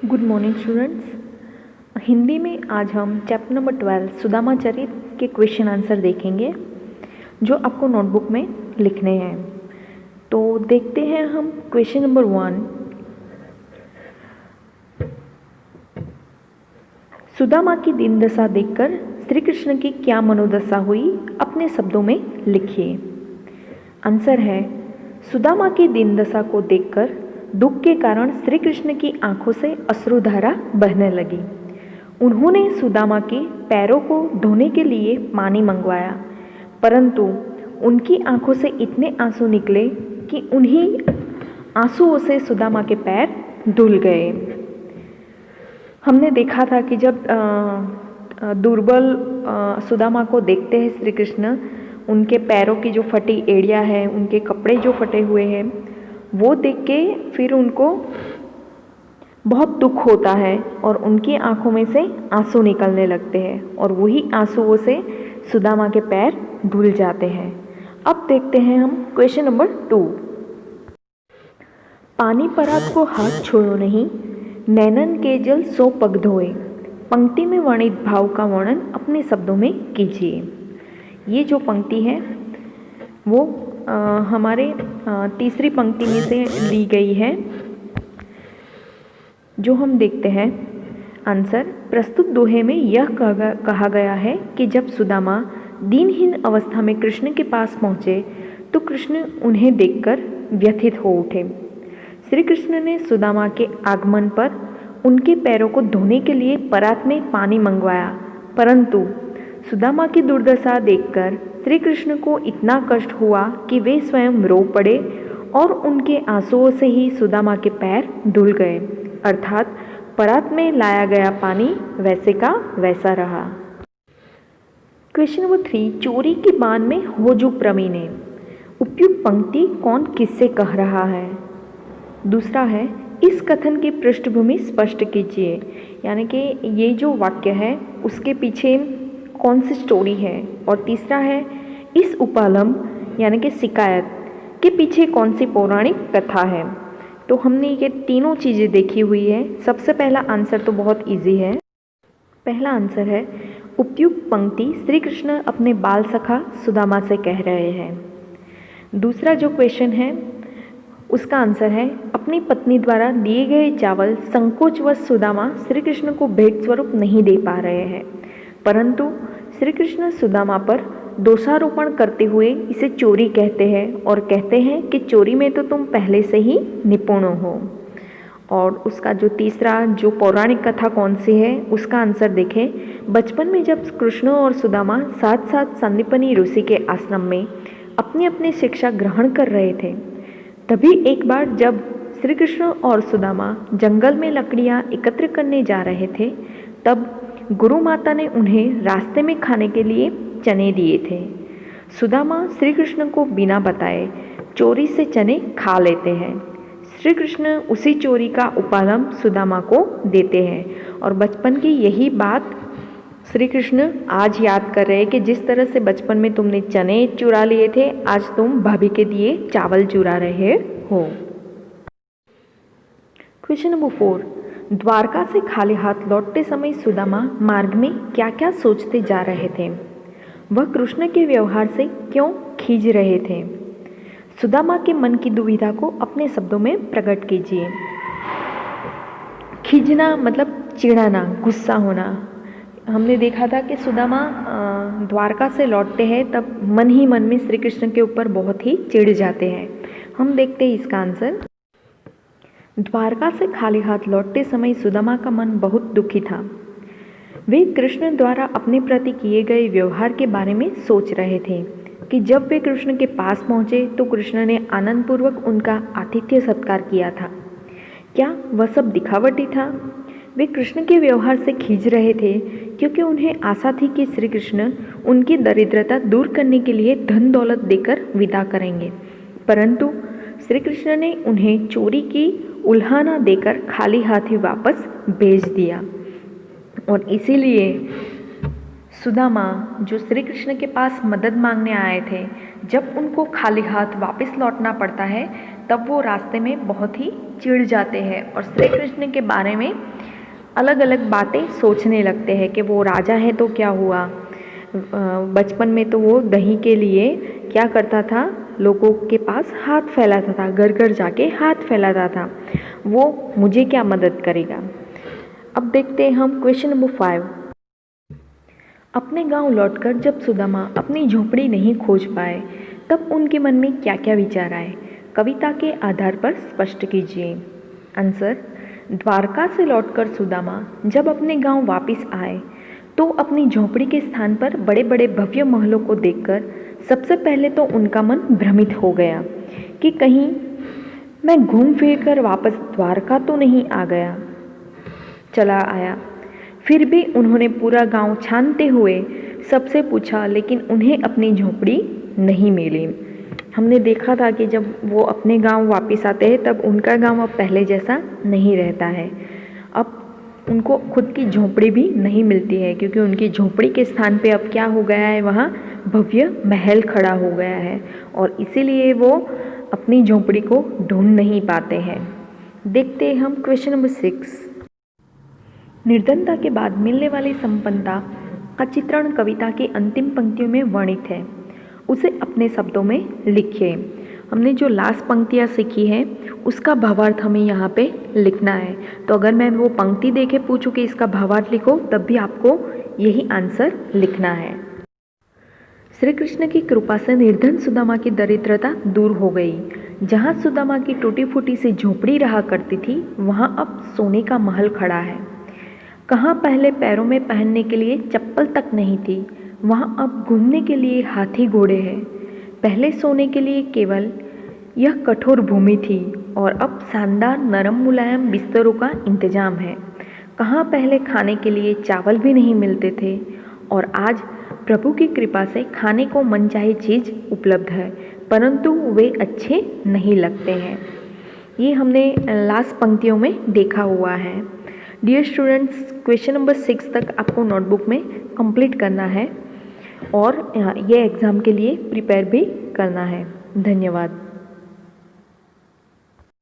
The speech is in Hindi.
Good morning students. हिंदी में आज हम चैप्टर नंबर 12 सुदामा चरित के क्वेश्चन आंसर देखेंगे जो आपको नोटबुक में लिखने हैं। तो देखते हैं हम क्वेश्चन नंबर 1। सुदामा की दीन दशा देखकर श्री कृष्ण की क्या मनोदशा हुई, अपने शब्दों में लिखिए। आंसर है, सुदामा की दीन दशा को देखकर दुख के कारण श्री कृष्ण की आंखों से अश्रुधारा बहने लगी। उन्होंने सुदामा के पैरों को धोने के लिए पानी मंगवाया, परंतु उनकी आंखों से इतने आंसू निकले कि उन्हीं आंसुओं से सुदामा के पैर धुल गए। हमने देखा था कि जब दुर्बल सुदामा को देखते हैं श्री कृष्ण, उनके पैरों की जो फटी एड़ियाँ हैं, उनके कपड़े जो फटे हुए हैं, वो देख के फिर उनको बहुत दुख होता है और उनकी आंखों में से आंसू निकलने लगते हैं और वही आंसुओं से सुदामा के पैर धुल जाते हैं। अब देखते हैं हम क्वेश्चन नंबर 2। पानी परात को हाथ छोड़ो नहीं, नैनन के जल सो पग धोए। पंक्ति में वर्णित भाव का वर्णन अपने शब्दों में कीजिए। ये जो पंक्ति है वो हमारे तीसरी पंक्ति में से ली गई है, जो हम देखते हैं। आंसर, प्रस्तुत दोहे में यह कहा गया है कि जब सुदामा दीनहीन अवस्था में कृष्ण के पास पहुँचे तो कृष्ण उन्हें देखकर व्यथित हो उठे। श्री कृष्ण ने सुदामा के आगमन पर उनके पैरों को धोने के लिए परात में पानी मंगवाया, परंतु सुदामा की दुर्दशा देखकर श्री कृष्ण को इतना कष्ट हुआ कि वे स्वयं रो पड़े और उनके आंसुओं से ही सुदामा के पैर धुल गए, अर्थात परात में लाया गया पानी वैसे का वैसा रहा। Question number 3। चोरी की बान में हो जो प्रवीणे। उपयुक्त पंक्ति कौन किससे कह रहा है? दूसरा है, इस कथन की पृष्ठभूमि स्पष्ट कीजिए, यानी कि ये जो वाक्य है उसके पीछे कौन सी स्टोरी है। और तीसरा है, इस उपालम यानी कि शिकायत के पीछे कौन सी पौराणिक कथा है। तो हमने ये तीनों चीज़ें देखी हुई है। सबसे पहला आंसर तो बहुत इजी है। पहला आंसर है, उपयुक्त पंक्ति श्री कृष्ण अपने बाल सखा सुदामा से कह रहे हैं। दूसरा जो क्वेश्चन है उसका आंसर है, अपनी पत्नी द्वारा दिए गए चावल संकोचवश सुदामा श्री कृष्ण को भेंट स्वरूप नहीं दे पा रहे हैं, परंतु श्री कृष्ण सुदामा पर दोषारोपण करते हुए इसे चोरी कहते हैं और कहते हैं कि चोरी में तो तुम पहले से ही निपुण हो। और उसका जो तीसरा जो पौराणिक कथा कौन सी है उसका आंसर देखें। बचपन में जब कृष्ण और सुदामा साथ साथ संदीपनी ऋषि के आश्रम में अपनी अपनी शिक्षा ग्रहण कर रहे थे, तभी एक बार जब श्री कृष्ण और सुदामा जंगल में लकड़ियाँ एकत्र करने जा रहे थे, तब गुरु माता ने उन्हें रास्ते में खाने के लिए चने दिए थे। सुदामा श्री कृष्ण को बिना बताए चोरी से चने खा लेते हैं। श्री कृष्ण उसी चोरी का उपालम सुदामा को देते हैं और बचपन की यही बात श्री कृष्ण आज याद कर रहे हैं कि जिस तरह से बचपन में तुमने चने चुरा लिए थे, आज तुम भाभी के दिए चावल चुरा रहे हो। Question number 4। द्वारका से खाली हाथ लौटते समय सुदामा मार्ग में क्या क्या सोचते जा रहे थे? वह कृष्ण के व्यवहार से क्यों खींच रहे थे? सुदामा के मन की दुविधा को अपने शब्दों में प्रकट कीजिए। खींचना मतलब चिढ़ाना, गुस्सा होना। हमने देखा था कि सुदामा द्वारका से लौटते हैं तब मन ही मन में श्री कृष्ण के ऊपर बहुत ही चिढ़ जाते हैं। हम देखते हैं इसका आंसर। द्वारका से खाली हाथ लौटते समय सुदामा का मन बहुत दुखी था। वे कृष्ण द्वारा अपने प्रति किए गए व्यवहार के बारे में सोच रहे थे कि जब वे कृष्ण के पास पहुँचे तो कृष्ण ने आनंदपूर्वक उनका आतिथ्य सत्कार किया था। क्या वह सब दिखावटी था? वे कृष्ण के व्यवहार से खींच रहे थे क्योंकि उन्हें आशा थी कि श्री कृष्ण उनकी दरिद्रता दूर करने के लिए धन दौलत देकर विदा करेंगे, परंतु श्री कृष्ण ने उन्हें चोरी की उल्हाना देकर खाली हाथ ही वापस भेज दिया। और इसीलिए सुदामा जो श्री कृष्ण के पास मदद मांगने आए थे, जब उनको खाली हाथ वापस लौटना पड़ता है तब वो रास्ते में बहुत ही चिढ़ जाते हैं और श्री कृष्ण के बारे में अलग अलग बातें सोचने लगते हैं कि वो राजा है तो क्या हुआ, बचपन में तो वो दही के लिए क्या करता था, लोगों के पास हाथ फैलाता था, घर घर जाके हाथ फैलाता था, वो मुझे क्या मदद करेगा। अब देखते हैं हम क्वेश्चन नंबर 5। अपने गांव लौटकर जब सुदामा अपनी झोपड़ी नहीं खोज पाए तब उनके मन में क्या क्या विचार आए, कविता के आधार पर स्पष्ट कीजिए। आंसर, द्वारका से लौटकर सुदामा जब अपने गांव वापस आए तो अपनी झोपड़ी के स्थान पर बड़े बड़े भव्य महलों को देखकर सबसे पहले तो उनका मन भ्रमित हो गया कि कहीं मैं घूम फिर कर वापस द्वारका तो नहीं आ गया चला आया। फिर भी उन्होंने पूरा गांव छानते हुए सबसे पूछा, लेकिन उन्हें अपनी झोपड़ी नहीं मिली। हमने देखा था कि जब वो अपने गांव वापस आते हैं तब उनका गांव अब पहले जैसा नहीं रहता है। अब उनको खुद की झोपड़ी भी नहीं मिलती है क्योंकि उनकी झोपड़ी के स्थान पे अब क्या हो गया है, वहाँ भव्य महल खड़ा हो गया है और इसीलिए वो अपनी झोपड़ी को ढूंढ नहीं पाते हैं। देखते हैं हम क्वेश्चन नंबर 6। निर्धनता के बाद मिलने वाली संपन्नता का चित्रण कविता की अंतिम पंक्तियों में वर्णित है, उसे अपने शब्दों में लिखिए। हमने जो लास्ट पंक्तियाँ सीखी है उसका भावार्थ हमें यहाँ पे लिखना है। तो अगर मैं वो पंक्ति देके पूछूँ कि इसका भावार्थ लिखो तब भी आपको यही आंसर लिखना है। श्री कृष्ण की कृपा से निर्धन सुदामा की दरिद्रता दूर हो गई। जहाँ सुदामा की टूटी फूटी सी झोपड़ी रहा करती थी वहाँ अब सोने का महल खड़ा है। कहाँ पहले पैरों में पहनने के लिए चप्पल तक नहीं थी, वहाँ अब घूमने के लिए हाथी घोड़े हैं। पहले सोने के लिए केवल यह कठोर भूमि थी और अब शानदार नरम मुलायम बिस्तरों का इंतजाम है। कहाँ पहले खाने के लिए चावल भी नहीं मिलते थे और आज प्रभु की कृपा से खाने को मनचाही चीज़ उपलब्ध है, परंतु वे अच्छे नहीं लगते हैं। ये हमने लास्ट पंक्तियों में देखा हुआ है। डियर स्टूडेंट्स, क्वेश्चन नंबर 6 तक आपको नोटबुक में कंप्लीट करना है और ये एग्ज़ाम के लिए प्रिपेयर भी करना है। धन्यवाद।